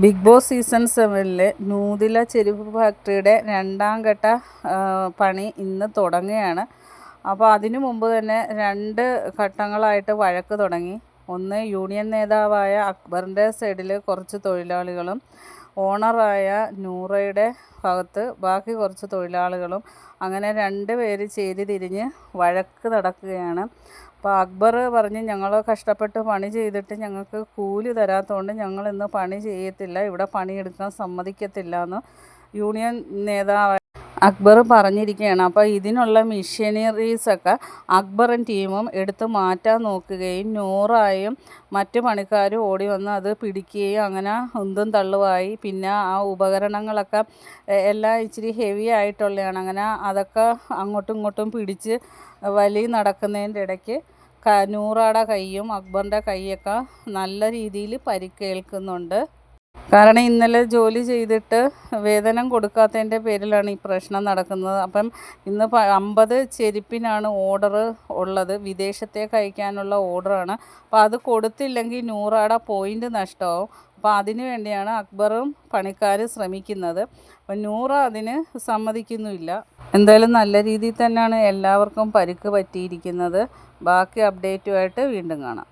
Big boss season 7-ലെ നൂതില ചെരുപ്പ് ഫാക്ടറിയുടെ രണ്ടാം ഘട്ട പണി ഇന്ന് തുടങ്ങുകയാണ്. അപ്പോൾ അതിനു മുമ്പ് തന്നെ 2 ഘട്ടങ്ങളായിട്ട് വഴക്ക് തുടങ്ങി. ഒന്ന്, യൂണിയൻ നേതാവായ അക്ബറിൻ്റെ സൈഡിൽ കുറച്ച് തൊഴിലാളികളും ഓണറായ നൂറയുടെ ഭാഗത്ത് ബാക്കി കുറച്ച് തൊഴിലാളികളും അങ്ങനെ 2 പേര് ചേരി തിരിഞ്ഞ് വഴക്ക് നടക്കുകയാണ്. അപ്പോൾ അക്ബർ പറഞ്ഞ്, ഞങ്ങൾ കഷ്ടപ്പെട്ട് പണി ചെയ്തിട്ട് ഞങ്ങൾക്ക് കൂലി തരാത്തതുകൊണ്ട് ഞങ്ങൾ ഇന്ന് പണി ചെയ്യത്തില്ല, ഇവിടെ പണിയെടുക്കാൻ സമ്മതിക്കത്തില്ല എന്ന് യൂണിയൻ നേതാവ് അക്ബർ പറഞ്ഞിരിക്കുകയാണ്. അപ്പോൾ ഇതിനുള്ള മിഷനറീസൊക്കെ അക്ബറും ടീമും എടുത്ത് മാറ്റാൻ നോക്കുകയും നൂറായും മറ്റ് പണിക്കാരും ഓടി വന്ന് അത് പിടിക്കുകയും അങ്ങനെ ഉന്തും തള്ളുമായി. പിന്നെ ആ ഉപകരണങ്ങളൊക്കെ എല്ലാം ഇച്ചിരി ഹെവി ആയിട്ടുള്ളതാണ്. അങ്ങനെ അതൊക്കെ അങ്ങോട്ടും ഇങ്ങോട്ടും പിടിച്ച് വലി നടക്കുന്നതിൻ്റെ ഇടയ്ക്ക് നൂറയുടെ കൈയും അക്ബറിൻ്റെ കൈയൊക്കെ നല്ല രീതിയിൽ പരിക്കേൽക്കുന്നുണ്ട്. കാരണം ഇന്നലെ ജോലി ചെയ്തിട്ട് വേതനം കൊടുക്കാത്തതിൻ്റെ പേരിലാണ് ഈ പ്രശ്നം നടക്കുന്നത്. അപ്പം ഇന്ന് 50 ചെരുപ്പിനാണ് ഓർഡർ ഉള്ളത്, വിദേശത്തേക്ക് അയക്കാനുള്ള ഓർഡറാണ്. അപ്പോൾ അത് കൊടുത്തില്ലെങ്കിൽ നൂറയുടെ പോയിൻ്റ് നഷ്ടമാവും. അപ്പോൾ അതിനു വേണ്ടിയാണ് അക്ബറും പണിക്കാരും ശ്രമിക്കുന്നത്. അപ്പം നൂറ അതിന് സമ്മതിക്കുന്നുമില്ല. എന്തായാലും നല്ല രീതിയിൽ തന്നെയാണ് എല്ലാവർക്കും പരിക്ക് പറ്റിയിരിക്കുന്നത്. ബാക്കി അപ്ഡേറ്റുമായിട്ട് വീണ്ടും കാണാം.